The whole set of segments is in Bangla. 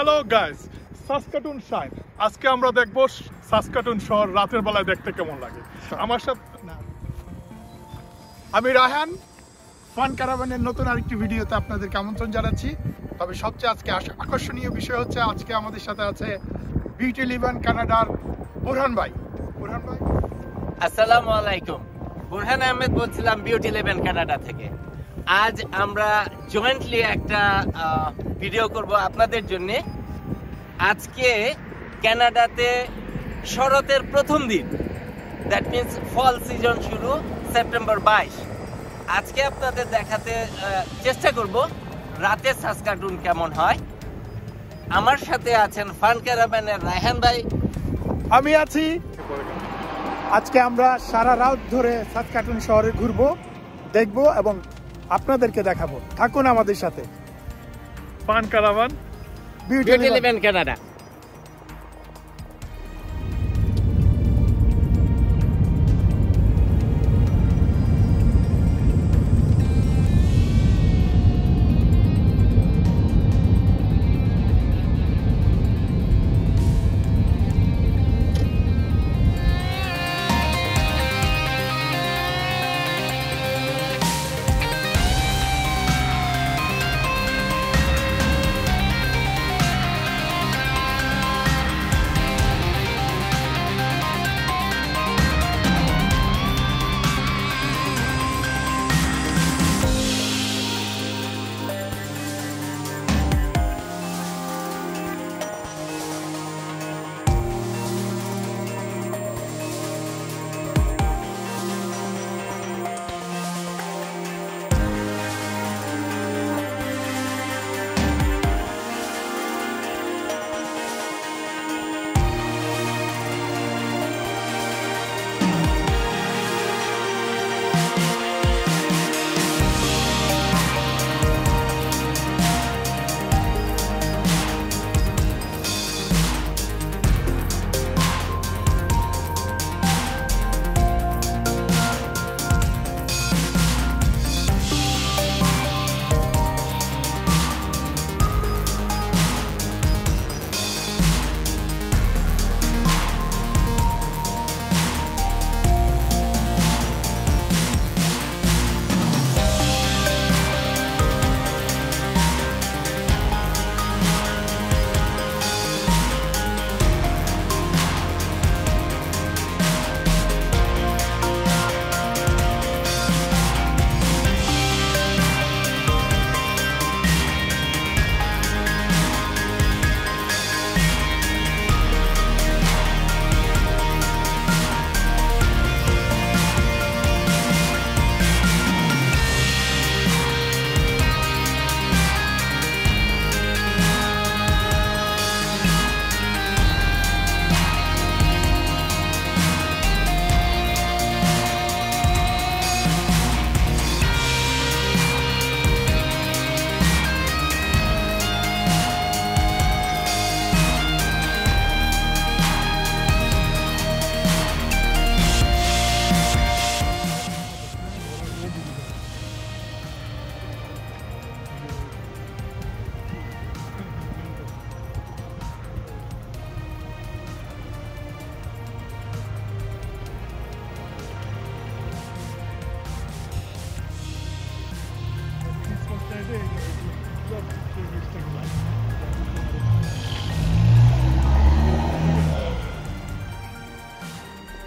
Hello guys, Saskatoon shine. আজকে আমরা দেখবো সাসকাটুন শহর রাতের বেলায় দেখতে কেমন লাগে। আমার সাথে আমি রায়হান, ফান ক্যারাভানের নতুন আরেকটি ভিডিওতে আপনাদেরকে আমন্ত্রণ জানাচ্ছি। তবে সবচেয়ে আজকে আকর্ষণীয় বিষয় হচ্ছে আজকে আমাদের সাথে আছে বিউটি লিভান কানাডার বুরহান ভাই। বুরহান ভাই, আসসালামু আলাইকুম। বুরহান আহমেদ বলছিলাম বিউটি লিভান কানাডা থেকে। আজ আমরা জয়েন্টলি একটা ভিডিও করব আপনাদের জন্য। আজকে কানাডাতে শরতের প্রথম দিন, দ্যাট মিন্স ফল সিজন শুরু সেপ্টেম্বর 22। আজকে আপনাদের দেখাতে চেষ্টা করব রাতের সাসকাটুন কেমন হয়। আমার সাথে আছেন ফান ক্যারাভানের রায়হান ভাই। আমি আছি। আজকে আমরা সারা রাত ধরে সাসকাটুন শহরে ঘুরবো, দেখবো এবং আপনাদেরকে দেখাবো। থাকুন আমাদের সাথে। ফান ক্যারাভান, বিউটি লিভান কানাডা।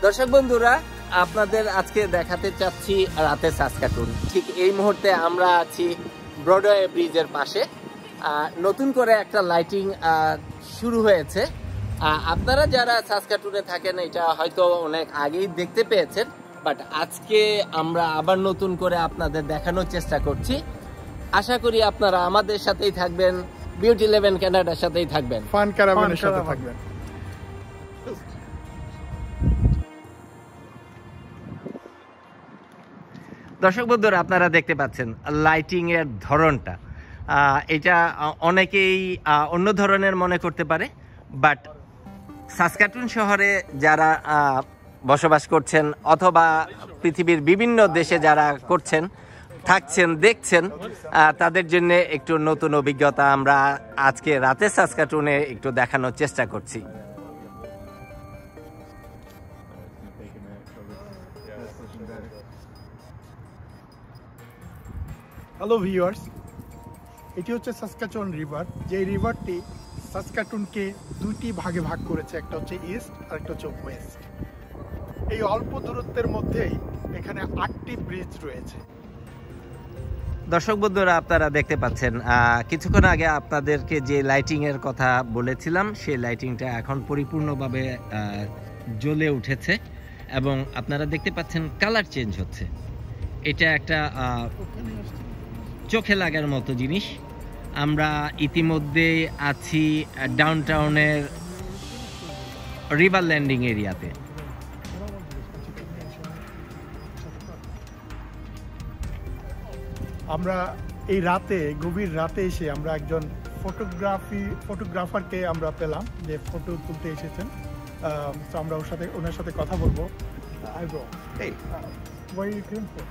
দর্শক বন্ধুরা, আপনাদের আজকে দেখাতে চাচ্ছি রাতের সাসকাটুন। ঠিক এই মুহূর্তে আমরা আছি ব্রডওয়ে ব্রিজের পাশে। নতুন করে একটা লাইটিং শুরু হয়েছে। আপনারা যারা সাসকাটুনে থাকেন এটা হয়তো অনেক আগেই দেখতে পেয়েছেন, বাট আজকে আমরা আবার নতুন করে আপনাদের দেখানোর চেষ্টা করছি। আশা করি আপনারা আমাদের সাথেই থাকবেন, বিউটি লিভান কানাডার সাথেই থাকবেন, ফান ক্যারাভানের সাথে থাকবেন। দর্শক বন্ধুরা, আপনারা দেখতে পাচ্ছেন লাইটিং এর ধরনটা। এটা অনেকেই অন্য ধরনের মনে করতে পারে, বাট সাসকাটুন শহরে যারা বসবাস করছেন অথবা পৃথিবীর বিভিন্ন দেশে যারা করছেন, থাকছেন দেখছেন তাদের জন্য একটু নতুন অভিজ্ঞতা আমরা আজকে রাতে সাসকাটুনে একটু দেখানোর চেষ্টা করছি। হ্যালো ভিউয়ার্স, এটি হচ্ছে সাসকাচুয়ান রিভার। যে রিভারটি সাসকাটুনকে দুটি ভাগে ভাগ করেছে, একটা হচ্ছে ইস্ট আর একটা হচ্ছে ওয়েস্ট। এই অল্প দূরত্বের মধ্যেই এখানে 8টি ব্রিজ রয়েছে। দর্শক বন্ধুরা, আপনারা দেখতে পাচ্ছেন কিছুক্ষণ আগে আপনাদেরকে যে লাইটিং এর কথা বলেছিলাম সেই লাইটিংটা এখন পরিপূর্ণভাবে জ্বলে উঠেছে এবং আপনারা দেখতে পাচ্ছেন কালার চেঞ্জ হচ্ছে। এটা একটা চোখে লাগার মতো জিনিস। আমরা ইতিমধ্যে আছি ডাউনটাউনের রিভার ল্যান্ডিং এরিয়াতে। আমরা এই রাতে, গভীর রাতে এসে আমরা একজন ফটোগ্রাফারকে আমরা পেলাম যে ফটো তুলতে এসেছেন। তো আমরা ওনার সাথে কথা বলবো। Hey, Where you came from?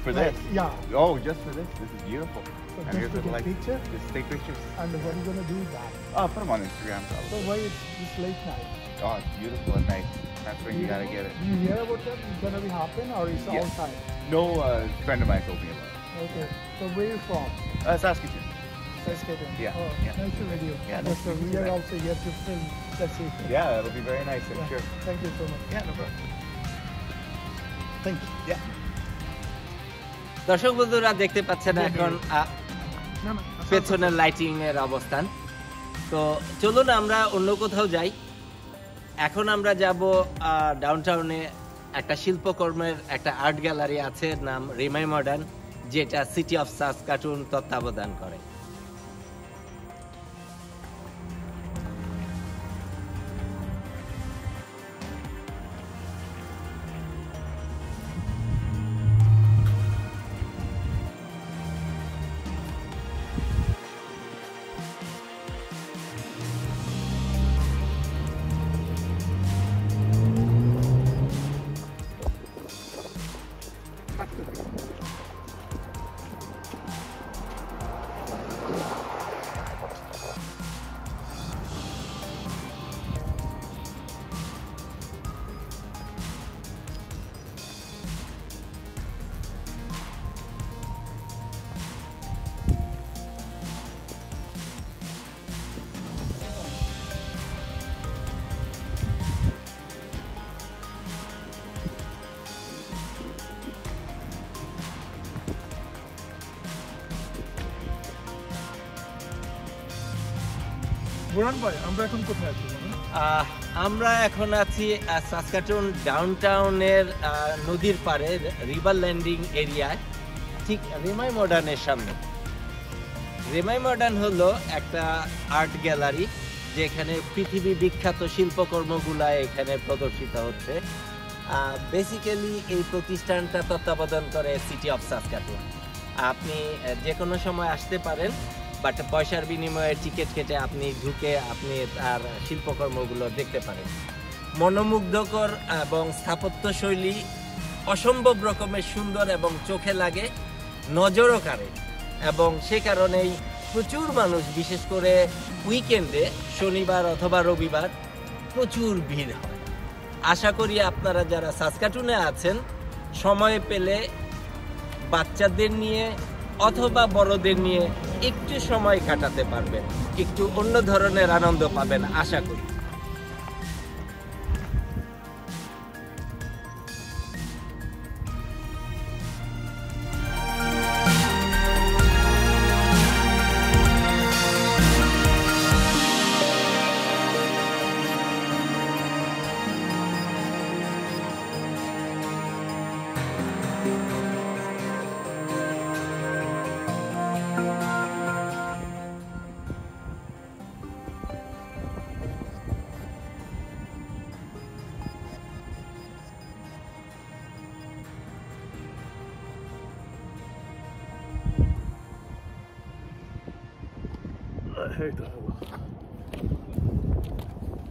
for this? Yeah. Oh, just for this? This is beautiful. So I'm just here to for take like picture? just take pictures. And what are you gonna do with that? Put them on Instagram So probably. why it's this late night? Oh, it's beautiful at night. That's when you gotta get it. Do you hear about that? It's gonna be happen or it's Yeah. outside? No friend of mine told me about it. Okay. So where you from? Saskatoon. Saskatoon. Yeah, Oh, yeah. nice to meet you. Yeah, nice so to meet we you, are man. also here to film. Let's see. Yeah, it'll be very nice, I'm Yeah. sure. Thank you so much. Yeah, no problem. Thank you. Yeah. দর্শক বন্ধুরা দেখতে পাচ্ছেন এখন No, no. পেছনের লাইটিং এর অবস্থান। তো চলুন আমরা অন্য কোথাও যাই। এখন আমরা যাব ডাউনটাউনে একটা শিল্পকর্মের একটা আর্ট গ্যালারি আছে, নাম রিমাই মডার্ন, যেটা সিটি অফ সাসকাটুন তত্ত্বাবধান করে। বুরহান ভাই, আমরা এখন কোথায় আছি বলুন? আমরা এখন আছি সাসকাটুন ডাউনটাউনের নদীর পাড়ে রিভার ল্যান্ডিং এরিয়ায়, ঠিক রিমাই মডার্নের সামনে। রিমাই মডার্ন হলো একটা আর্ট গ্যালারি যেখানে পৃথিবী বিখ্যাত শিল্পকর্মগুলা এখানে প্রদর্শিত হচ্ছে। বেসিক্যালি এই প্রতিষ্ঠানটা তত্ত্বাবধান করে সিটি অফ সাসকাটুন। আপনি যে কোনো সময় আসতে পারেন, বাট পয়সার বিনিময়ে টিকিট কেটে আপনি ঢুকে আপনি তার শিল্পকর্মগুলো দেখতে পারেন। মনোমুগ্ধকর এবং স্থাপত্যশৈলী অসম্ভব রকমের সুন্দর এবং চোখে লাগে, নজরও কাড়ে, এবং সে কারণেই প্রচুর মানুষ, বিশেষ করে উইকেন্ডে শনিবার অথবা রবিবার প্রচুর ভিড় হয়। আশা করি আপনারা যারা সাসকাটুনে আছেন সময় পেলে বাচ্চাদের নিয়ে অথবা বড়দের নিয়ে একটু সময় কাটাতে পারবেন, একটু অন্য ধরনের আনন্দ পাবেন আশা করি।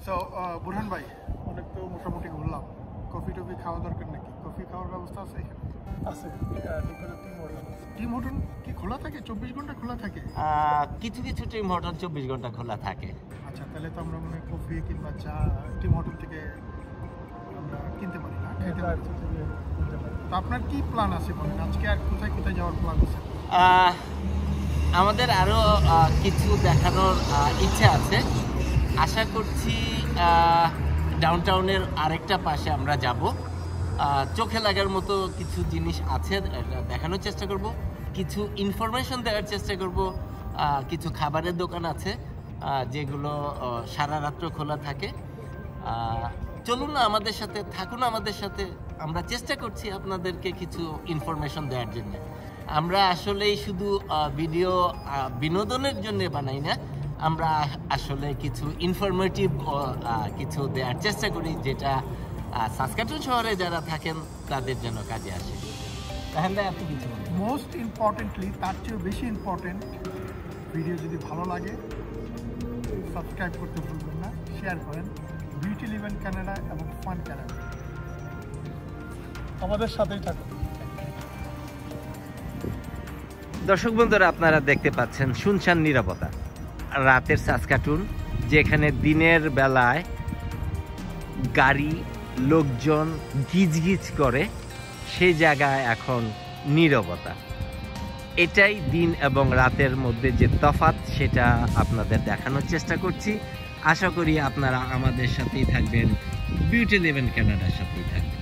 So বুরহান ভাই, অনেক তো মোটামুটি ঘুরলাম, কফি কফি টফি খাওয়া দরকার নাকি? কফি খাওয়ার ব্যবস্থা আছে এখানে? আছে টিম হোটেল আছে। টিম হোটেল কি খোলা থাকে? 24 ঘন্টা খোলা থাকে? কিছু কিছু টিম হোটেল 24 ঘন্টা খোলা থাকে। আচ্ছা, তাহলে তো আমরা মনে হয় কফি কিংবা চা টিম হোটেল থেকে আমরা কিনতে পারি না, খেতে পারি। তো আপনার কি প্ল্যান আছে বলেন, আজকে আর কোথায় কোথায় যাওয়ার প্ল্যান আছে? আমাদের আরো কিছু দেখানোর ইচ্ছা আছে। আশা করছি ডাউনটাউনের আরেকটা পাশে আমরা যাব। চোখে লাগার মতো কিছু জিনিস আছে, দেখানোর চেষ্টা করব, কিছু ইনফরমেশন দেওয়ার চেষ্টা করব। কিছু খাবারের দোকান আছে যেগুলো সারা রাত্র খোলা থাকে। চলুন না আমাদের সাথে, থাকুন আমাদের সাথে। আমরা চেষ্টা করছি আপনাদেরকে কিছু ইনফরমেশন দেওয়ার জন্য। আমরা আসলেই শুধু ভিডিও বিনোদনের জন্য বানাই না, আমরা আসলে কিছু ইনফরমেটিভ কিছু দেওয়ার চেষ্টা করি, যেটা সাসকাটুন শহরে যারা থাকেন তাদের জন্য কাজে আসে। তাহলে আপনি কিছু মোস্ট ইম্পর্টেন্টলি, তার চেয়েও বেশি ইম্পর্টেন্ট, ভিডিও যদি ভালো লাগে সাবস্ক্রাইব করতে ভুলবেন না, শেয়ার করেন। বিউটি লিভ কানাডা এবং ফান কানাডা, আমাদের সাথেই থাকুন। দর্শক বন্ধুরা, আপনারা দেখতে পাচ্ছেন শুনশান নীরবতা, রাতের সাসকাটুন, যেখানে দিনের বেলায় গাড়ি লোকজন গিজগিজ করে, সেই জায়গায় এখন নীরবতা। এটাই দিন এবং রাতের মধ্যে যে তফাৎ, সেটা আপনাদের দেখানোর চেষ্টা করছি। আশা করি আপনারা আমাদের সাথেই থাকবেন, বিউটি লিভ কানাডার সাথেই থাকবেন।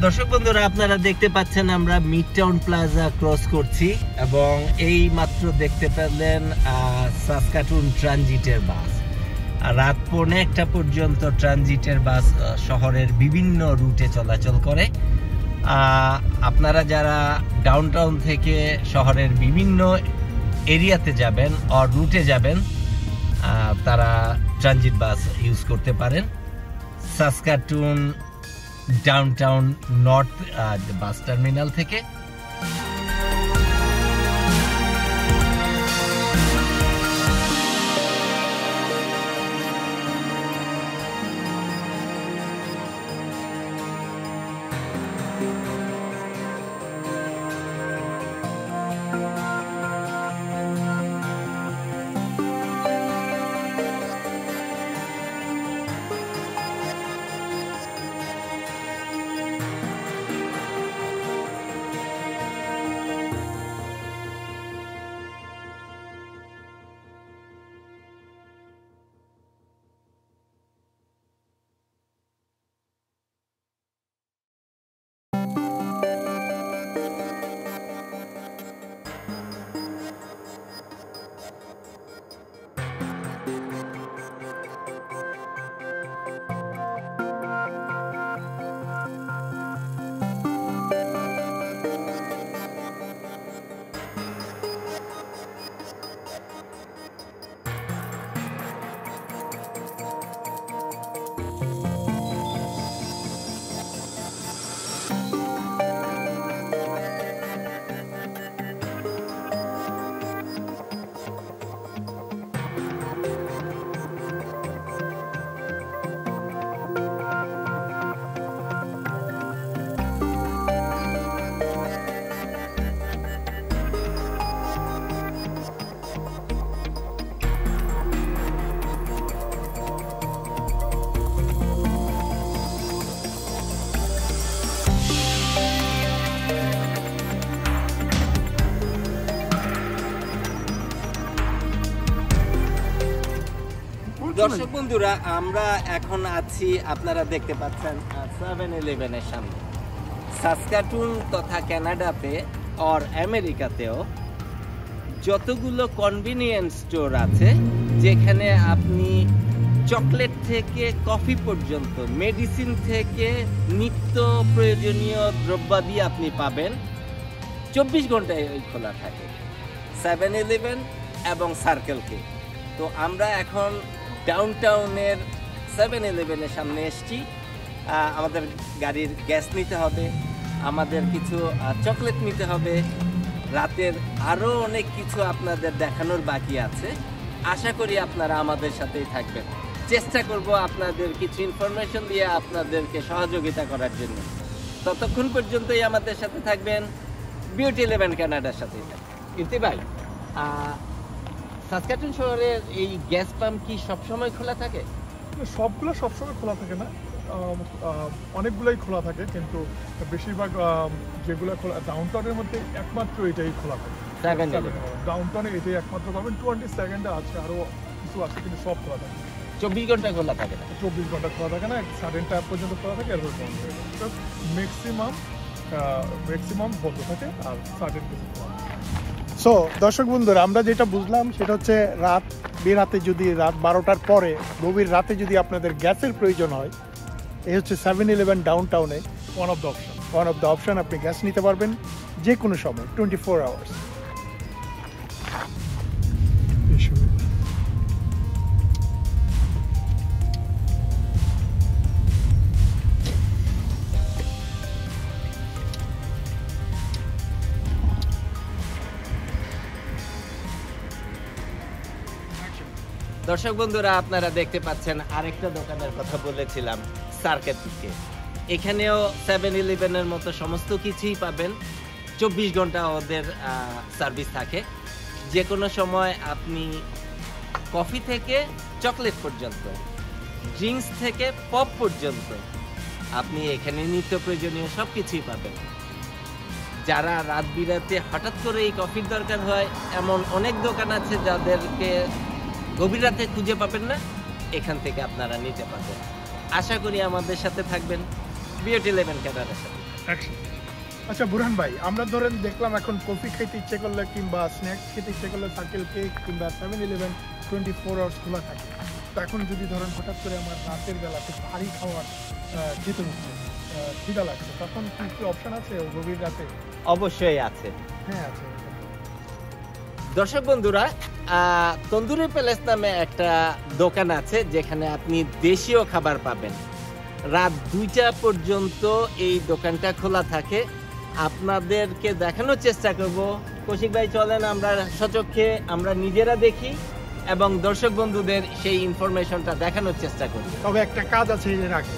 দর্শক বন্ধুরা, আপনারা দেখতে পাচ্ছেন আমরা মিড টাউন প্লাজা ক্রস করছি এবং এই মাত্র দেখতে পেলেন সাসকাটুন ট্রানজিটের বাস। রাত 1:45 পর্যন্ত ট্রানজিটের বাস শহরের বিভিন্ন রুটে চলাচল করে। আপনারা যারা ডাউনটাউন থেকে শহরের বিভিন্ন এরিয়াতে যাবেন আর রুটে যাবেন, তারা ট্রানজিট বাস ইউজ করতে পারেন। Saskatoon downtown north bus terminal থেকে। দর্শক বন্ধুরা, আমরা এখন আছি, আপনারা দেখতে পাচ্ছেন 7-Eleven-এর সামনে। সাসকাটুন তথা কানাডাতে আর আমেরিকাতেও যতগুলো কনভিনিয়েন্স স্টোর আছে যেখানে আপনি চকলেট থেকে কফি পর্যন্ত, মেডিসিন থেকে নিত্য প্রয়োজনীয় দ্রব্যাদি আপনি পাবেন, 24 ঘন্টায় খোলা থাকে 7-Eleven এবং সার্কেল কে। তো আমরা এখন ডাউনটাউনের 7-Eleven-এর সামনে এসেছি। আমাদের গাড়ির গ্যাস নিতে হবে, আমাদের কিছু চকলেট নিতে হবে, রাতের আরও অনেক কিছু আপনাদের দেখানোর বাকি আছে। আশা করি আপনারা আমাদের সাথেই থাকবেন। চেষ্টা করব আপনাদের কিছু ইনফরমেশন দিয়ে আপনাদেরকে সহযোগিতা করার জন্য। ততক্ষণ পর্যন্তই আমাদের সাথে থাকবেন, বিউটি ইলেভেন কানাডার সাথেই থাকবেন। ইতি ভাই, সাসকাটুন শহরের এই গ্যাস পাম্প কি সবসময় খোলা থাকে? সবগুলো সবসময় খোলা থাকে না, অনেকগুলোই খোলা থাকে, কিন্তু বেশিরভাগ যেগুলো খোলা ডাউনটাউনের মধ্যে একমাত্র এটাই খোলা থাকে। ডাউনটাউনে এটাই একমাত্র পাবেন। 22 আছে, আরও কিছু আছে, কিন্তু সব খোলা থাকে। 24 ঘন্টা খোলা থাকে না? 24 ঘন্টা খোলা থাকে না, 7টা পর্যন্ত খোলা থাকে, এরপর বন্ধ হয়ে যায়। ম্যাক্সিমাম বন্ধ থাকে, আর 7 কিছু খোলা থাকে। সো দর্শক বন্ধুরা, আমরা যেটা বুঝলাম সেটা হচ্ছে বেরাতে যদি রাত 12টার পরে, গভীর রাতে যদি আপনাদের গ্যাসের প্রয়োজন হয়, এই হচ্ছে 7-Eleven ডাউনটাউনে ওয়ান অফ দ্য অপশন। আপনি গ্যাস নিতে পারবেন যে কোনো সময়, 24 আওয়ার্স। দর্শক বন্ধুরা, আপনারা দেখতে পাচ্ছেন আরেকটা দোকানের কথা বলেছিলাম, সার্কেটকে। এখানেও 7-Eleven-এর মতো সমস্ত কিছুই পাবেন। 24 ঘন্টা ওদের সার্ভিস থাকে। যে কোনো সময় আপনি কফি থেকে চকলেট পর্যন্ত, ড্রিঙ্কস থেকে পপ পর্যন্ত আপনি এখানে নিত্য প্রয়োজনীয় সব কিছুই পাবেন। যারা রাত বিরাতে হঠাৎ করে এই কফির দরকার হয়, এমন অনেক দোকান আছে যাদেরকে গভীর রাতে খুঁজে পাবেন না, এখান থেকে আপনারা নিতে পারবেন। আশা করি আমাদের সাথে থাকবেন, বিউটি ইলেভেন কানাডার সাথে। আচ্ছা বুরহান ভাই, আমরা ধরেন দেখলাম এখন কফি খেতে ইচ্ছে করলে কিংবা স্ন্যাক্স খেতে ইচ্ছে করলে সার্কেল কেক কিংবা 7-Eleven 24 আওয়ার্স খোলা থাকে। তো এখন যদি ধরেন হঠাৎ করে আমার রাতের বেলাতে ভারী খাবার খেতে হচ্ছে, খিদা লাগছে, তখন কি অপশন আছে গভীর রাতে? অবশ্যই আছে। হ্যাঁ আছে। দর্শক বন্ধুরা, তন্দুরি প্যালেস নামে একটা দোকান আছে যেখানে আপনি দেশীয় খাবার পাবেন। রাত 2টা পর্যন্ত এই দোকানটা খোলা থাকে। আপনাদেরকে দেখানোর চেষ্টা করব। কৌশিক ভাই, চলেন আমরা সচক্ষে আমরা নিজেরা দেখি এবং দর্শক বন্ধুদের সেই ইনফরমেশনটা দেখানোর চেষ্টা করি। তবে একটা কাজ আছে, এর আগে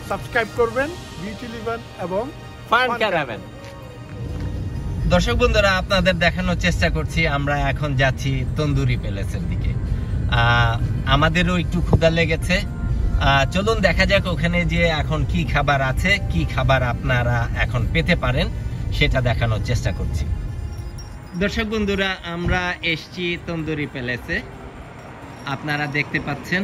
সাবস্ক্রাইব করবেন বিউটি ইলেভেন এবং ফান ক্যারাভেন। দর্শক বন্ধুরা, আপনাদের দেখানোর চেষ্টা করছি, আমরা এখন যাচ্ছি তন্দুরি প্যালেসের দিকে। আমাদেরও একটু ক্ষুধা লেগেছে, চলুন দেখা যাক ওখানে যে এখন কি খাবার আছে, কি খাবার আপনারা এখন পেতে পারেন সেটা দেখানোর চেষ্টা করছি। দর্শক বন্ধুরা, আমরা এসছি তন্দুরি প্যালেসে, আপনারা দেখতে পাচ্ছেন।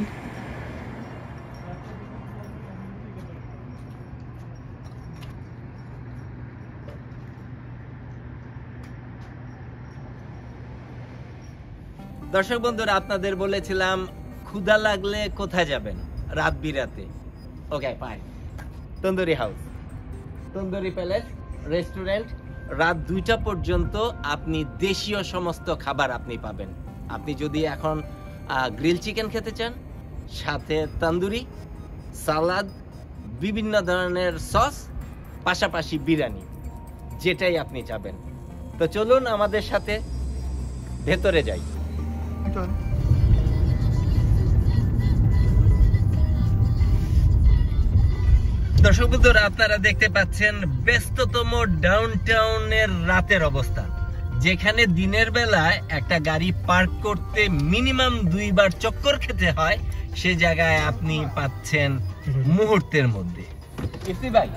দর্শক বন্ধুরা, আপনাদের বলেছিলাম ক্ষুধা লাগলে কোথায় যাবেন রাত বিরাতে। Okay fine, Tandoori house, Tandoori palace restaurant. রাত 2টা পর্যন্ত আপনি দেশীয় সমস্ত খাবার আপনি পাবেন। আপনি যদি এখন গ্রিল চিকেন খেতে চান, সাথে তন্দুরি, সালাদ, বিভিন্ন ধরনের সস, পাশাপাশি বিরিয়ানি, যেটাই আপনি চাবেন। তো চলুন আমাদের সাথে ভেতরে যাই। দর্শক বন্ধুরা, আপনারা দেখতে পাচ্ছেন ব্যস্ততম ডাউনটাউনের রাতের অবস্থা, যেখানে দিনের বেলায় একটা গাড়ি পার্ক করতে মিনিমাম 2 বার চক্কর খেতে হয়, সে জায়গায় আপনি পাচ্ছেন মুহূর্তের মধ্যে। ইফতি ভাই,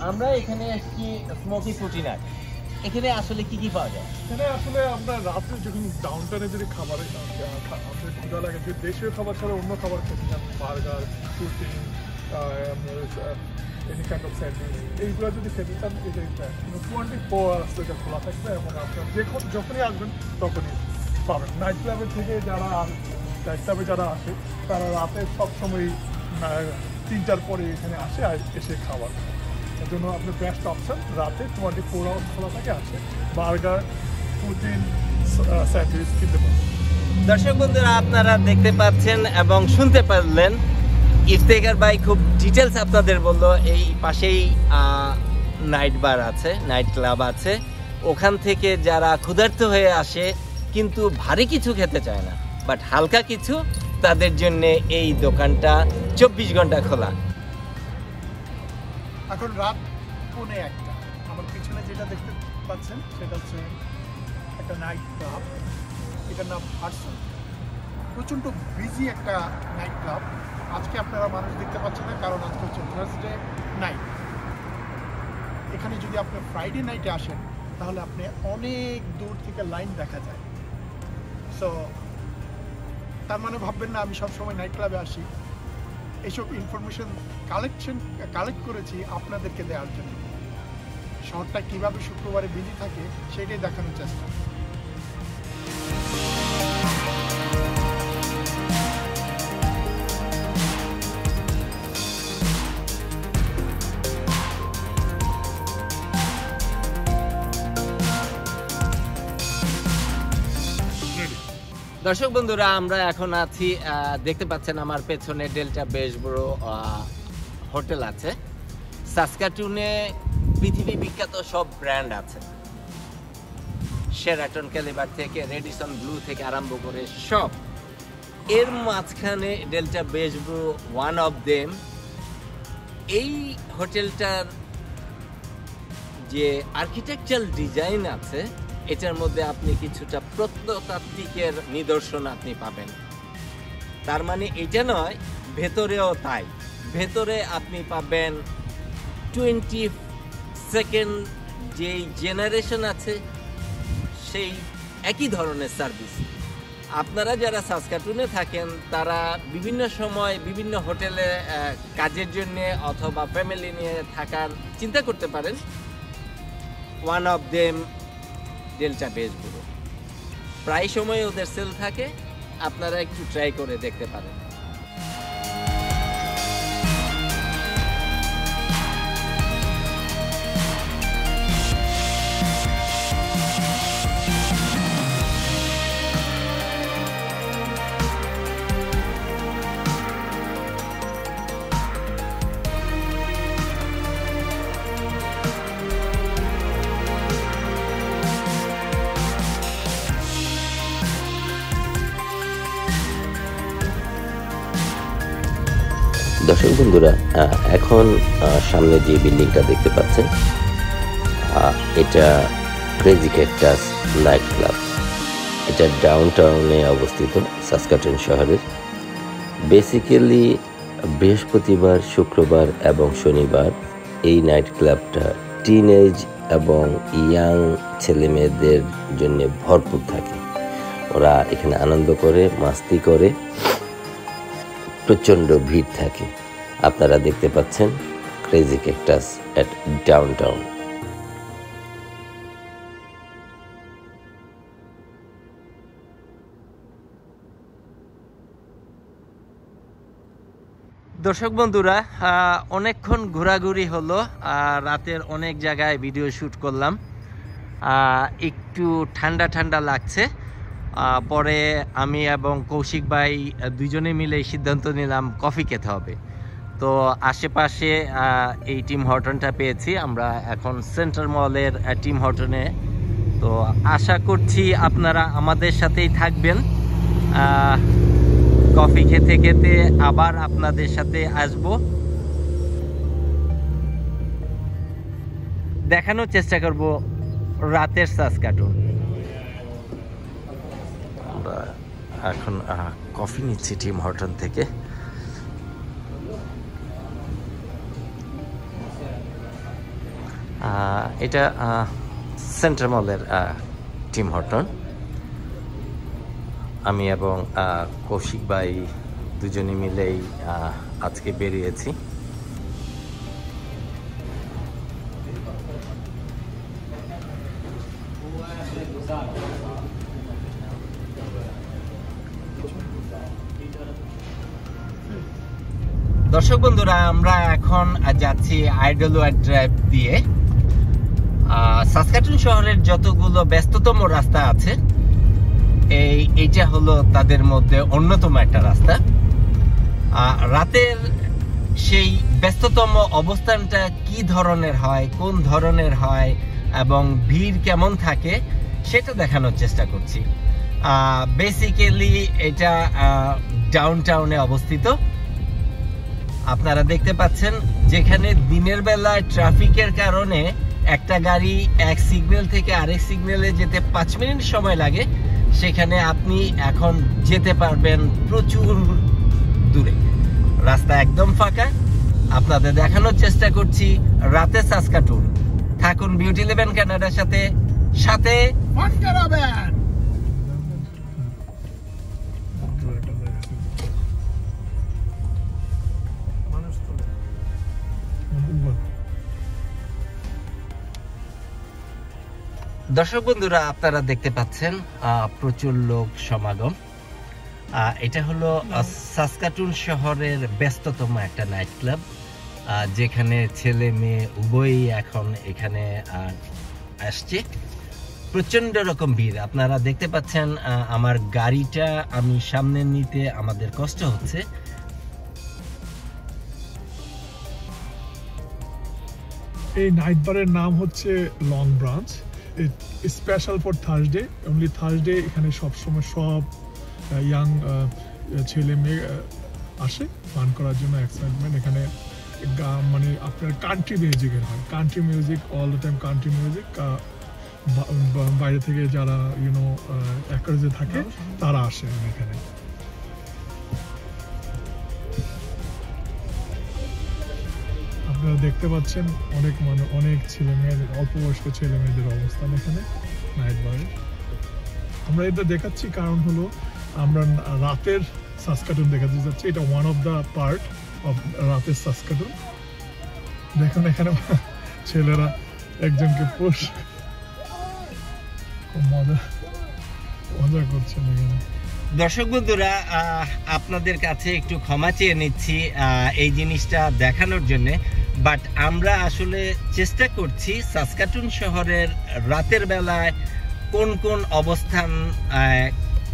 আমরা এখানে এসেছি স্মোকি ফুটিনাট। এখানে আসলে কি কি পাওয়া যায়? এখানে আসলে আমরা রাত্রে যখন ডাউনটাউনে যদি খাবার আমাদের ক্ষুধা লাগে, যে দেশীয় খাবার ছাড়া অন্য খাবার খেতে চান, burger, putting, any kind of sandwich, এইগুলো যদি খেতে চান এটাই 24 আওয়ার্স এটা খোলা থাকবে এবং আপনার যখনই আসবেন তখনই পাবেন। নাইট ক্লাবের থেকে নাইট ক্লাবে যারা আসে তারা রাতে সবসময় 3টার পরে এখানে আসে আর এসে খাবার, এর জন্য আপনার বেস্ট অপশন রাতে 24 আওয়ার্স খোলা থাকে, আসে বার্গার, পুটিং, স্যান্ডউইচ কিনতে পারেন। দর্শক বন্ধুরা, আপনারা দেখতে পাচ্ছেন এবং শুনতে পারলেন, ইফতেখার ভাই খুব ডিটেলস আপনাদের বললো। এই পাশেই নাইট বার আছে, নাইট ক্লাব আছে, ওখান থেকে যারা ক্ষুধার্ত হয়ে আসে কিন্তু ভারী কিছু খেতে চায় না, বাট হালকা কিছু, তাদের জন্য এই দোকানটা 24 ঘন্টা খোলা। এখন রাত 1:45। আমার পিছনে যেটা দেখতে পাচ্ছেন সেটা হচ্ছে একটা নাইট ক্লাব, এটার নাম হাডসন। প্রচণ্ড বিজি একটা নাইট ক্লাব। আজকে আপনারা মানুষ দেখতে পাচ্ছেন না, কারণ আজকে হচ্ছে থার্সডে নাইট। এখানে যদি আপনি ফ্রাইডে নাইটে আসেন তাহলে আপনি অনেক দূর থেকে লাইন দেখা যায়। সো তার মানে ভাববেন না আমি সবসময় নাইট ক্লাবে আসি। এইসব ইনফরমেশন কালেক্ট করেছি আপনাদেরকে দেওয়ার জন্য। শহরটা কীভাবে শুক্রবারে বিজি থাকে সেটাই দেখানোর চেষ্টা। দর্শক বন্ধুরা, আমরা এখন আছি, দেখতে পাচ্ছেন আমার পেছনে ডেল্টা বেশ বড় হোটেল আছে। সাসকাটুনে পৃথিবী বিখ্যাত সব ব্র্যান্ড আছে, শেরাটন ক্যালিবার থেকে রেডিসন ব্লু থেকে আরম্ভ করে সব। এর মাঝখানে ডেল্টা বেশ বড় ওয়ান অফ দেম। এই হোটেলটার যে আর্কিটেকচারাল ডিজাইন আছে, এটার মধ্যে আপনি কিছুটা প্রত্নতাত্ত্বিকের নিদর্শন আপনি পাবেন। তার মানে এটা নয়, ভেতরেও তাই। ভেতরে আপনি পাবেন 22nd যেই জেনারেশন আছে সেই একই ধরনের সার্ভিস। আপনারা যারা সাসকাটুনে থাকেন তারা বিভিন্ন সময় বিভিন্ন হোটেলে কাজের জন্য অথবা ফ্যামিলি নিয়ে থাকার চিন্তা করতে পারেন। ওয়ান অফ দেম ডেল্টা বেশ বড়, প্রায় সময় ওদের সেল থাকে, আপনারা একটু ট্রাই করে দেখতে পারেন। দর্শক বন্ধুরা, এখন সামনে যে বিল্ডিংটা দেখতে পাচ্ছেন এটা ক্রেজি ক্যাকটাস নাইট ক্লাব। এটা ডাউনটাউনে অবস্থিত সাসকাটুন শহরের। বেসিক্যালি বৃহস্পতিবার, শুক্রবার এবং শনিবার এই নাইট ক্লাবটা টিনেজ এবং ইয়াং ছেলে মেয়েদের জন্য ভরপুর থাকে। ওরা এখানে আনন্দ করে, মাস্তি করে, প্রচণ্ড ভিড় থাকে। আপনারা দেখতে পাচ্ছেন ক্রেজি ক্যাকটাস এট ডাউনটাউন। দর্শক বন্ধুরা, অনেকক্ষণ ঘোরাঘুরি হলো, রাতের অনেক জায়গায় ভিডিও শ্যুট করলাম। একটু ঠান্ডা ঠান্ডা লাগছে। পরে আমি এবং কৌশিক ভাই দুজনে মিলে সিদ্ধান্ত নিলাম কফি খেতে হবে। তো আশেপাশে এই টিম হর্টনটা পেয়েছি। আমরা এখন সেন্ট্রাল মলের টিম হর্টনে। তো আশা করছি আপনারা আমাদের সাথেই থাকবেন। কফি খেতে খেতে আবার আপনাদের সাথে আসব, দেখানোর চেষ্টা করব রাতের সাসকাটুন। আমরা এখন কফি নিচ্ছি টিম হর্টন থেকে। এটা সেন্ট্রাল মলের টিম হর্টন। আমি এবং কৌশিক ভাই দুজনে মিলেই আজকে বেরিয়েছি। দর্শক বন্ধুরা, আমরা এখন যাচ্ছি আইডলওয়ার ড্রাইভ দিয়ে। সাসকাটুন শহরের যতগুলো ব্যস্ততম রাস্তা আছে, এইটা হলো তাদের মধ্যে অন্যতম একটা রাস্তা। রাতের সেই ব্যস্ততম অবস্থানটা কি ধরনের হয়, কোন ধরনের হয় এবং ভিড় কেমন থাকে সেটা দেখানোর চেষ্টা করছি। বেসিক্যালি এটা ডাউনটাউনে অবস্থিত। আপনারা দেখতে পাচ্ছেন যেখানে দিনের বেলায় ট্রাফিকের কারণে একটা গাড়ি এক সিগন্যাল থেকে আরেক সিগন্যালে যেতে 5 মিনিট সময় লাগে, সেখানে আপনি এখন যেতে পারবেন প্রচুর দূরে। রাস্তা একদম ফাঁকা। আপনাদের দেখানোর চেষ্টা করছি রাতে সাসকাটুন। থাকুন বিউটি ইলেভেন কানাডার সাথে সাথে ফান ক্যারাভান। দর্শক বন্ধুরা, আপনারা দেখতে পাচ্ছেন প্রচুর লোক সমাগম। এটা হলো সাসকাটুন শহরের ব্যস্ততম একটা নাইট ক্লাব, যেখানে ছেলে মেয়ে উভয়ই এখন এখানে আসছে। প্রচন্ড রকম ভিড়। আপনারা দেখতে পাচ্ছেন আমার গাড়িটা আমি সামনে নিতে আমাদের কষ্ট হচ্ছে। এই নাইট বারের নাম হচ্ছে long branch. Special for Thursday, only Thursday এখানে সবসময় সব ইয়াং ছেলে মেয়ে আসে ফান করার জন্য, এক্সাইটমেন্ট। এখানে মানে আপনার কান্ট্রি মিউজিকের হয়, country music all the time, country music. বাইরে থেকে যারা অ্যাকার্সে থাকে তারা আসে এখানে। আপনারা দেখতে পাচ্ছেন অনেক ছেলে মেয়েদের, অল্প বয়স্ক ছেলে মেয়েদের অবস্থান এখানে নাইট বারে। আমরা এটা দেখাচ্ছি কারণ হলো আমরা রাতের সাসকাটুন দেখাতে যাচ্ছি। এটা one of the part of রাতের সাসকাটুন। দেখুন এখানে ছেলেরা একজনকে পুশ মজা করছেন এখানে। দর্শক বন্ধুরা, আপনাদের কাছে একটু ক্ষমা চেয়ে নিচ্ছি এই জিনিসটা দেখানোর জন্য, বাট আমরা আসলে চেষ্টা করছি সাসকাটুন শহরের রাতের বেলায় কোন কোন অবস্থান,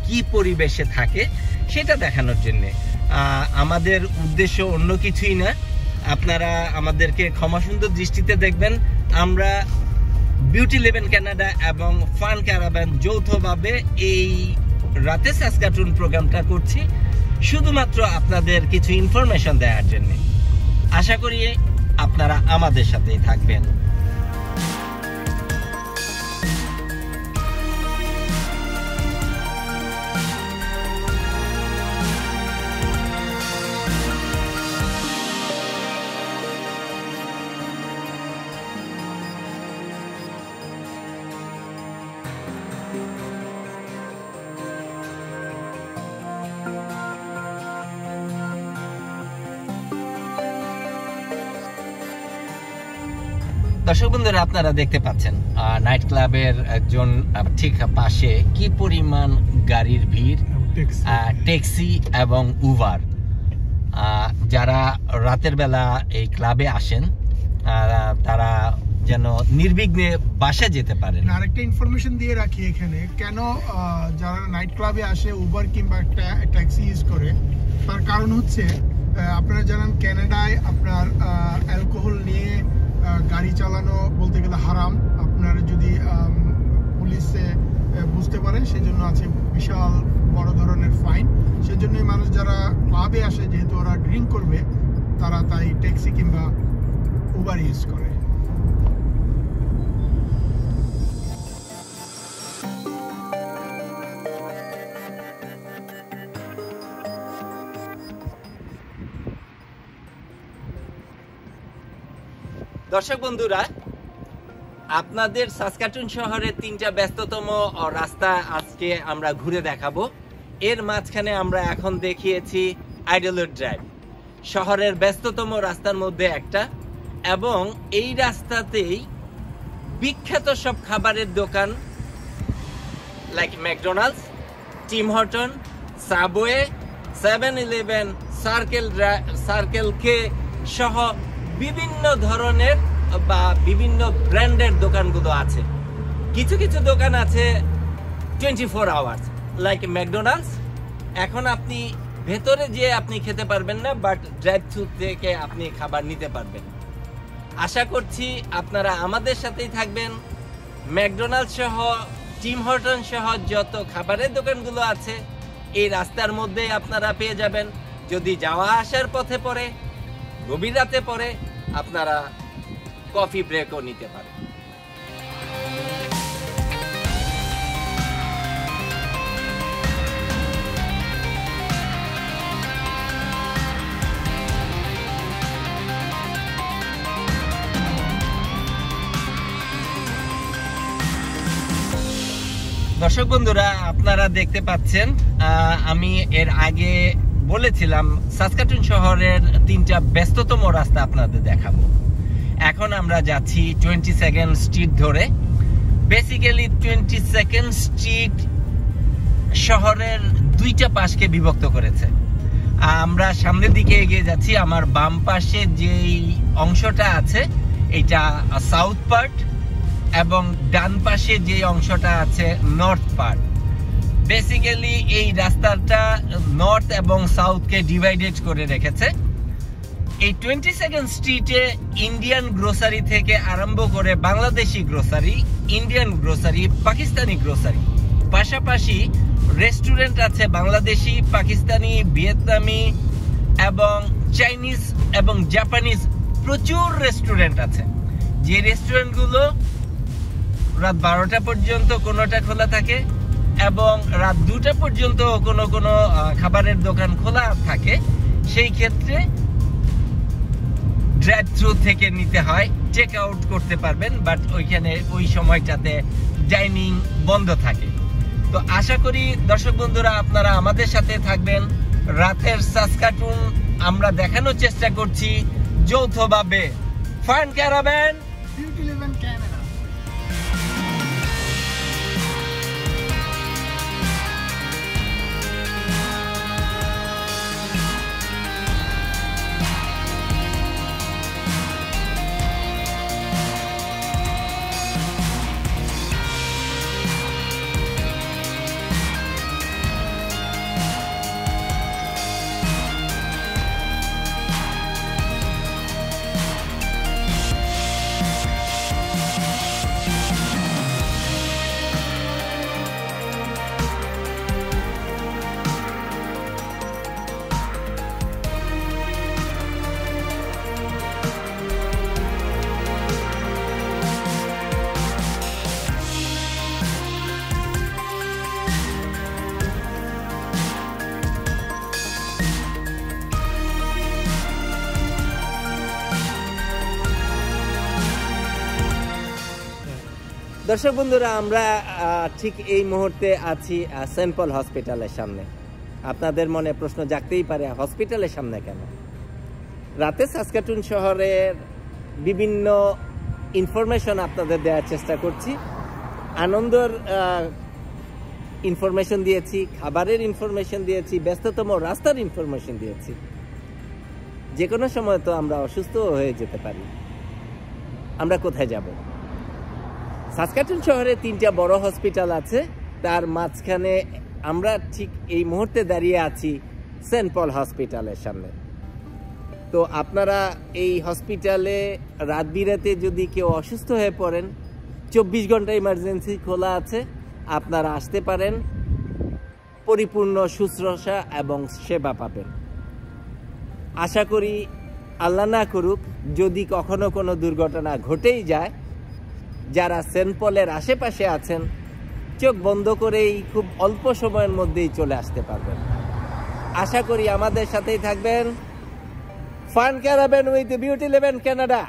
কি পরিবেশে থাকে সেটা দেখানোর জন্য। আমাদের উদ্দেশ্য অন্য কিছুই না। আপনারা আমাদেরকে ক্ষমা সুন্দর দৃষ্টিতে দেখবেন। আমরা বিউটি ইলেভেন কানাডা এবং ফান ক্যারাভান যৌথভাবে এই রাতে সাসকাটুন প্রোগ্রামটা করছি শুধুমাত্র আপনাদের কিছু ইনফরমেশন দেওয়ার জন্য। আশা করি আপনারা আমাদের সাথেই থাকবেন। দর্শক বন্ধুরা, আপনারা দেখতে পাচ্ছেন নাইট ক্লাবের একজন ঠিক পাশে কি পরিমাণ গাড়ির ভিড়, ট্যাক্সি এবং উবার। যারা রাতের বেলা এই ক্লাবে আসেন তারা যেন নির্বিঘ্নে বাসা যেতে পারেন। আরেকটা ইনফরমেশন দিয়ে রাখি এখানে, কেন যারা নাইট ক্লাবে আসে উবার কিংবা ট্যাক্সি ইউজ করে, তার কারণ হচ্ছে আপনারা জানেন ক্যানাডায় আপনার অ্যালকোহল নিয়ে গাড়ি চালানো বলতে গেলে হারাম। আপনারা যদি পুলিশে বুঝতে পারে সেজন্য আছে বিশাল বড় ধরনের ফাইন। সেজন্যই মানুষ যারা ক্লাবে আসে, যেহেতু ওরা ড্রিঙ্ক করবে, তারা তাই ট্যাক্সি কিংবা উবার ইউজ করে। দর্শক বন্ধুরা, আপনাদের সাসকাটুন শহরের 3টা ব্যস্ততম রাস্তা আজকে আমরা ঘুরে দেখাবো। এর মাঝখানে আমরা এখন দেখিয়েছি আইডলউড ড্রাইভ, শহরের ব্যস্ততম রাস্তার মধ্যে একটা, এবং এই রাস্তাতেই বিখ্যাত সব খাবারের দোকান like McDonald's, Tim Horton, Subway, 7-Eleven, Circle K সহ বিভিন্ন ধরনের বা বিভিন্ন ব্র্যান্ডের দোকানগুলো আছে। কিছু কিছু দোকান আছে 24 আওয়ার্স লাইক ম্যাকডোনাল্ডস। এখন আপনি ভেতরে যে আপনি খেতে পারবেন না, বাট ড্রাইভ থ্রু থেকে আপনি খাবার নিতে পারবেন। আশা করছি আপনারা আমাদের সাথেই থাকবেন। ম্যাকডোনাল্ডস সহ টিম হর্টন সহ যত খাবারের দোকানগুলো আছে এই রাস্তার মধ্যেই আপনারা পেয়ে যাবেন। যদি যাওয়া আসার পথে পড়ে, গভীর রাতে পড়ে, আপনারা কফি ব্রেকও নিতে পারেন। দর্শক বন্ধুরা, আপনারা দেখতে পাচ্ছেন আমি এর আগে বলেছিলাম সাসকাটুন শহরের 3টা ব্যস্ততম রাস্তা আপনাদের দেখাবো। এখন আমরা যাচ্ছি 22nd স্ট্রিট ধরে। বেসিক্যালি 22nd স্ট্রিট শহরের 2টা পাশকে বিভক্ত করেছে। আমরা সামনের দিকে এগিয়ে যাচ্ছি। আমার বাম পাশে যেই অংশটা আছে এটা সাউথ পার্ট, এবং ডান পাশে যে অংশটা আছে নর্থ পার্ট। বেসিক্যালি এই রাস্তাটা নর্থ এবং সাউথকে ডিভাইডেড করে রেখেছে। এই 22nd স্ট্রিটে ইন্ডিয়ান গ্রোসারি থেকে আরম্ভ করে Bangladeshi grocery, Indian grocery, Pakistani grocery, পাশাপাশি রেস্টুরেন্ট আছে বাংলাদেশি, পাকিস্তানি, ভিয়েতনামি এবং চাইনিজ এবং জাপানিজ। প্রচুর রেস্টুরেন্ট আছে, যে রেস্টুরেন্টগুলো রাত 12টা পর্যন্ত কোনোটা খোলা থাকে এবং রাত 2টা পর্যন্ত কোনো কোনো খাবারের দোকান খোলা থাকে। সেই ক্ষেত্রে ড্রাইভ থ্রু থেকে নিতে হয়, চেক আউট করতে পারবেন, বাট ওইখানে ওই সময়টাতে ডাইনিং বন্ধ থাকে। তো আশা করি দর্শক বন্ধুরা আপনারা আমাদের সাথে থাকবেন। রাতের সাসকাটুন আমরা দেখানোর চেষ্টা করছি যৌথভাবে। Fun caravan, beauty লেভেন Canada. দর্শক বন্ধুরা, আমরা ঠিক এই মুহূর্তে আছি সেন্ট পল হসপিটালের সামনে। আপনাদের মনে প্রশ্ন জাগতেই পারে, হসপিটালের সামনে কেন? রাতে সাসকাটুন শহরের বিভিন্ন ইনফরমেশন আপনাদের দেওয়ার চেষ্টা করছি। আনন্দর ইনফরমেশন দিয়েছি, খাবারের ইনফরমেশন দিয়েছি, ব্যস্ততম রাস্তার ইনফরমেশন দিয়েছি। যে কোনো সময় তো আমরা অসুস্থ হয়ে যেতে পারি। আমরা কোথায় যাব? সাসকাটুন শহরে 3টা বড় হসপিটাল আছে, তার মাঝখানে আমরা ঠিক এই মুহূর্তে দাঁড়িয়ে আছি সেন্ট পল হসপিটালের সামনে। তো আপনারা এই হসপিটালে রাত বিরাতে যদি কেউ অসুস্থ হয়ে পড়েন, 24 ঘন্টা ইমার্জেন্সি খোলা আছে, আপনারা আসতে পারেন, পরিপূর্ণ শুশ্রূষা এবং সেবা পাবেন। আশা করি আল্লাহ না করুক, যদি কখনো কোনো দুর্ঘটনা ঘটেই যায়, যারা সেন্ট পলের আশেপাশে আছেন চোখ বন্ধ করেই খুব অল্প সময়ের মধ্যেই চলে আসতে পারবেন। আশা করি আমাদের সাথেই থাকবেন। Fun caravan with beauty লেভেন Canada.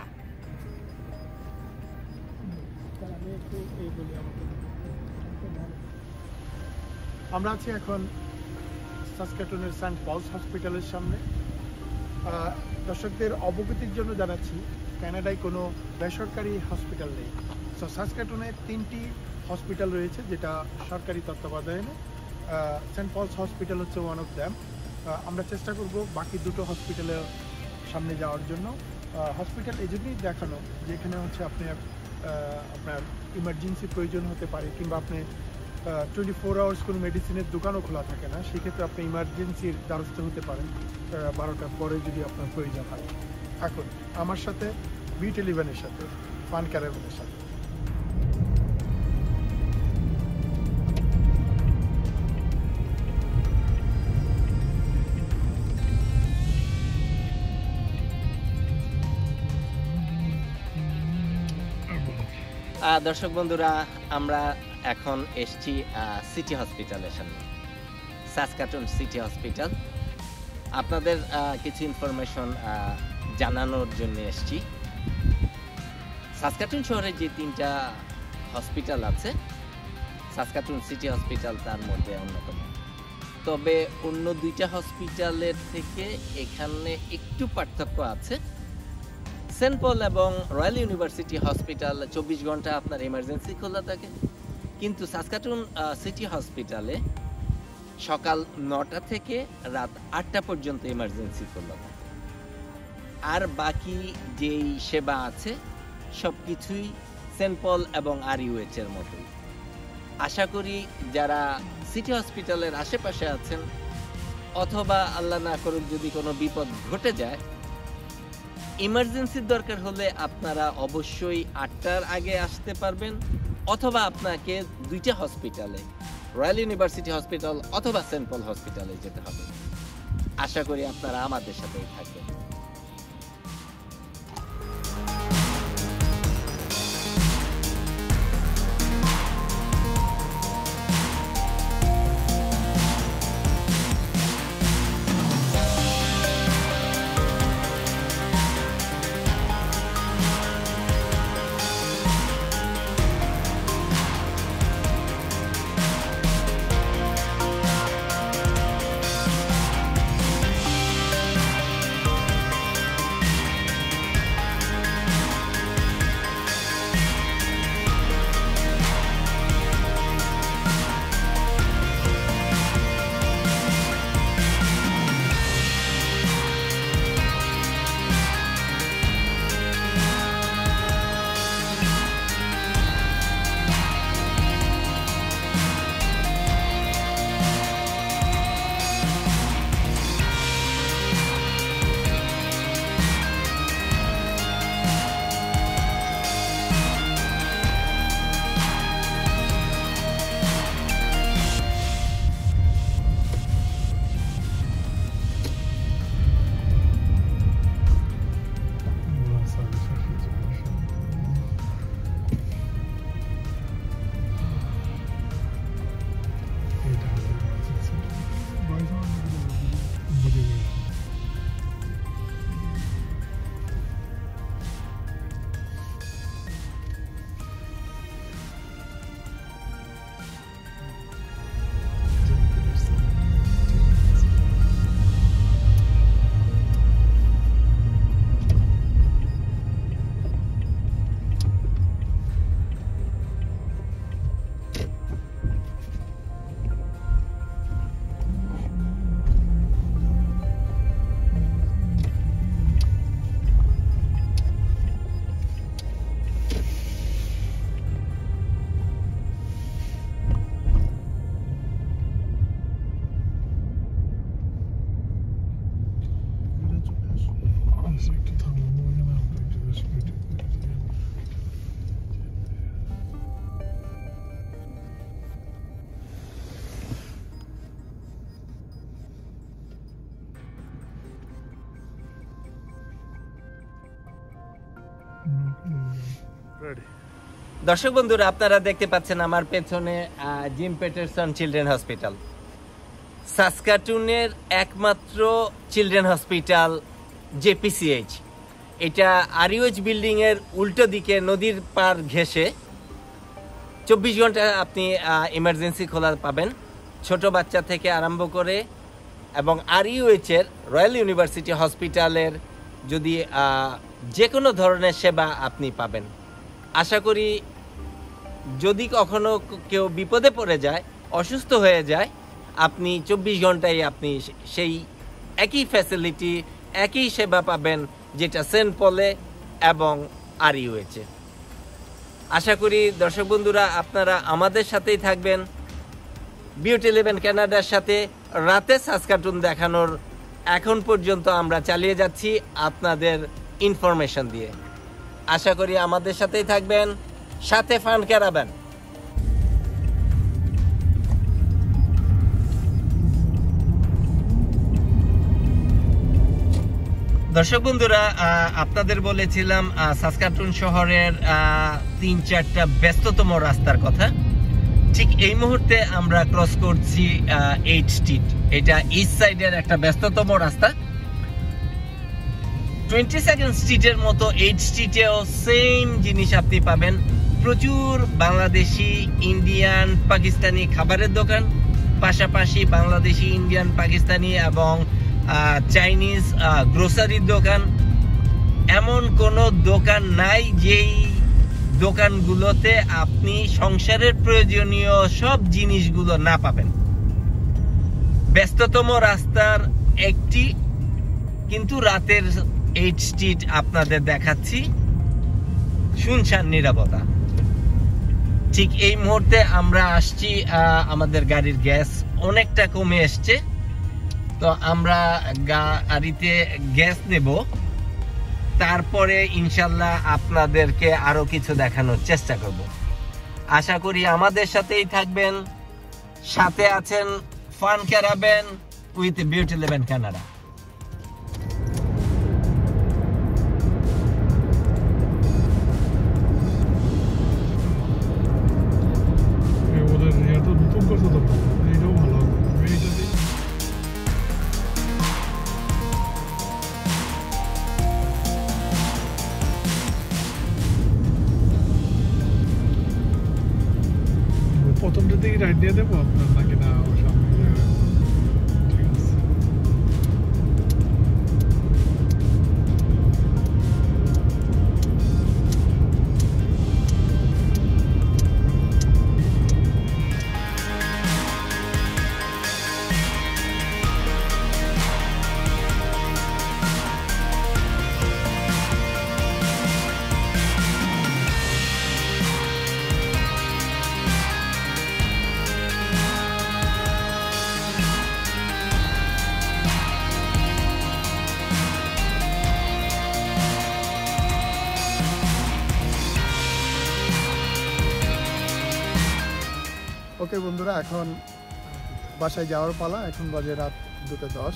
আমরা আছি এখন সাসকাটুনের সেন্ট পলস হসপিটালের সামনে। দর্শকদের অবগতির জন্য জানাচ্ছি, কানাডায় কোনো বেসরকারি হসপিটাল নেই। সো সাসকাটুনে 3টি হসপিটাল রয়েছে যেটা সরকারি তত্ত্বাবধানে। সেন্ট পলস হসপিটাল হচ্ছে ওয়ান অফ দ্যাম। আমরা চেষ্টা করব বাকি দুটো হসপিটালের সামনে যাওয়ার জন্য। হসপিটাল এই জন্যই দেখানো যেখানে হচ্ছে আপনি আপনার ইমার্জেন্সি প্রয়োজন হতে পারে, কিংবা আপনি 24 আওয়ার্স কোনো মেডিসিনের দোকানও খোলা থাকে না, সেক্ষেত্রে আপনি ইমার্জেন্সির দ্বারস্থ হতে পারেন 12টার পরে যদি আপনার প্রয়োজন হয়। এখন আমার সাথে BT11-এর সাথে, ফান ক্যারাভানের সাথে। দর্শক বন্ধুরা, আমরা এখন এসছি সিটি হসপিটালের সামনে, সাসকাটুন সিটি হসপিটাল। আপনাদের কিছু ইনফরমেশন জানানোর জন্য এসছি। সাসকাটুন শহরে যে 3টা হসপিটাল আছে, সাসকাটুন সিটি হসপিটাল তার মধ্যে অন্যতম। তবে অন্য 2টা হসপিটালের থেকে এখানে একটু পার্থক্য আছে। সেন্ট পল এবং রয়্যাল ইউনিভার্সিটি হসপিটাল 24 ঘন্টা আপনার ইমার্জেন্সি খোলা থাকে, কিন্তু সাসকাটুন সিটি হসপিটালে সকাল 9টা থেকে রাত 8টা পর্যন্ত ইমার্জেন্সি খোলা থাকে। আর বাকি যেই সেবা আছে সব কিছুই সেন্ট পল এবং RUH এর মতোই। আশা করি যারা সিটি হসপিটালের আশেপাশে আছেন, অথবা আল্লাহ না করুক যদি কোনো বিপদ ঘটে যায়, ইমার্জেন্সির দরকার হলে আপনারা অবশ্যই 8টার আগে আসতে পারবেন, অথবা আপনাকে 2টা হসপিটালে, রয়্যাল ইউনিভার্সিটি হসপিটাল অথবা সেন্ট পল হসপিটালে যেতে হবে। আশা করি আপনারা আমাদের সাথেই থাকবেন। দর্শক বন্ধুরা, আপনারা দেখতে পাচ্ছেন আমার পেছনে জিম পেটারসন চিলড্রেন হসপিটাল, সাসকাটুনের একমাত্র চিলড্রেন হসপিটাল JPCH। এটা RUH বিল্ডিং এর উল্টো দিকে নদীর পার ঘেঁষে 24 ঘন্টা আপনি ইমার্জেন্সি খোলা পাবেন। ছোট বাচ্চা থেকে আরম্ভ করে এবং RUH এর রয়্যাল ইউনিভার্সিটি হসপিটালের যদি যে কোনো ধরনের সেবা আপনি পাবেন। আশা করি যদি কখনো কেউ বিপদে পড়ে যায়, অসুস্থ হয়ে যায়, আপনি 24 ঘন্টায় আপনি সেই একই ফ্যাসিলিটি, একই সেবা পাবেন যেটা সেন্ট পলে এবং RUH এ। আশা করি দর্শক বন্ধুরা আপনারা আমাদের সাথেই থাকবেন। বিউটি 11 কানাডার সাথে রাতে সাসকাটুন দেখানোর এখন পর্যন্ত আমরা চালিয়ে যাচ্ছি আপনাদের ইনফরমেশন দিয়ে। আশা করি আমাদের সাথেই থাকবেন, সাথে ফান ক্যারাভান। দর্শক বন্ধুরা, আপনাদের বলেছিলাম সাসকাটুন শহরের 3-4টা ব্যস্ততম রাস্তার কথা। ঠিক এই মুহূর্তে আমরা ক্রস করছি 8th স্ট্রিট। এটা ইস্ট সাইডের একটা ব্যস্ততম রাস্তা। 22nd স্ট্রিটের মতো 8th স্ট্রিটেও সেম জিনিস আপনি পাবেন। প্রচুর বাংলাদেশি, ইন্ডিয়ান, পাকিস্তানি খাবারের দোকান, পাশাপাশি বাংলাদেশি, ইন্ডিয়ান, পাকিস্তানি এবং চাইনিজ গ্রোসারির দোকান। এমন কোনো দোকান নাই যেই দোকানগুলোতে আপনি সংসারের প্রয়োজনীয় সব জিনিসগুলো না পাবেন। ব্যস্ততম রাস্তার একটি, কিন্তু রাতের 8th স্ট্রিট আপনাদের দেখাচ্ছি শুনশান নিরাপত্তা। ঠিক এই মুহূর্তে আমরা আসছি, আমাদের গাড়ির গ্যাস অনেকটা কমে এসছে, তো আমরা গাড়িতে গ্যাস নেব, তারপরে ইনশাল্লাহ আপনাদেরকে আরো কিছু দেখানোর চেষ্টা করব। আশা করি আমাদের সাথেই থাকবেন। সাথে আছেন fun caravan with beauty 11 Canada. প্রথমটা থেকে রাইড দিয়ে দেবো আপনার নাকি না? ঠিক আছে। ওকে বন্ধুরা, এখন বাসায় যাওয়ার পালা। এখন বাজে রাত 2:10।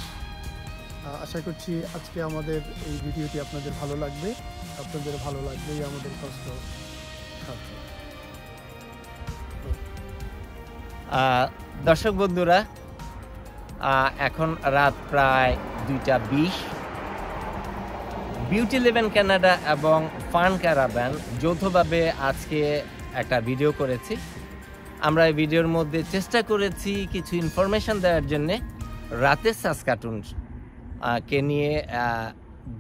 আশা করছি আজকে আমাদের এই ভিডিওটি আপনাদের ভালো লাগবে। আপনাদের ভালো লাগলেই আমাদের কষ্ট থাকবে। দর্শক বন্ধুরা, এখন রাত প্রায় 2:20। বিউটি 11 কানাডা এবং ফান ক্যারাভান যৌথভাবে আজকে একটা ভিডিও করেছি। আমরা এই ভিডিওর মধ্যে চেষ্টা করেছি কিছু ইনফরমেশন দেওয়ার জন্য। রাতে সাসকাটুন কে নিয়ে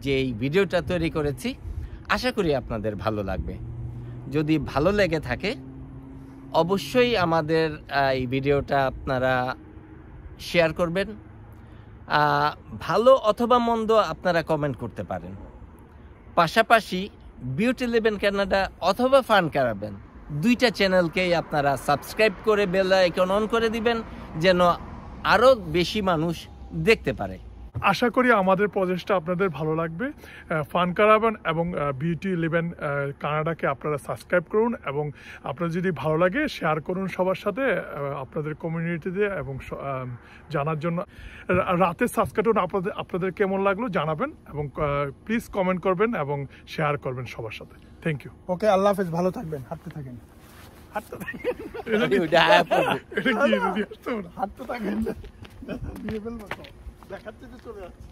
যেই ভিডিওটা তৈরি করেছি, আশা করি আপনাদের ভালো লাগবে। যদি ভালো লেগে থাকে অবশ্যই আমাদের এই ভিডিওটা আপনারা শেয়ার করবেন। ভালো অথবা মন্দ আপনারা কমেন্ট করতে পারেন। পাশাপাশি বিউটি 11 কানাডা অথবা ফান ক্যারাভান দুইটা চ্যানেলকেই আপনারা সাবস্ক্রাইব করে বেল আইকন অন করে দিবেন, যেন আরও বেশি মানুষ দেখতে পারে। আশা করি আমাদের প্রজেক্টটা আপনাদের ভালো লাগবে। ফান ক্যারাভান এবং বিউটি 11 কানাডাকে আপনারা সাবস্ক্রাইব করুন, এবং আপনার যদি ভালো লাগে শেয়ার করুন সবার সাথে, আপনাদের কমিউনিটিতে, এবং জানার জন্য রাতে সাসকাটুন আপনাদের কেমন লাগলো জানাবেন, এবং প্লিজ কমেন্ট করবেন এবং শেয়ার করবেন সবার সাথে। Thank you. ওকে, আল্লাহ হাফেজ, ভালো থাকবেন, হাঁটতে থাকেন, হাঁটতে থাকেন, হাঁটতে থাকেন, দিয়ে ফেলবো তো, দেখাচ্ছে যে চলে যাচ্ছে।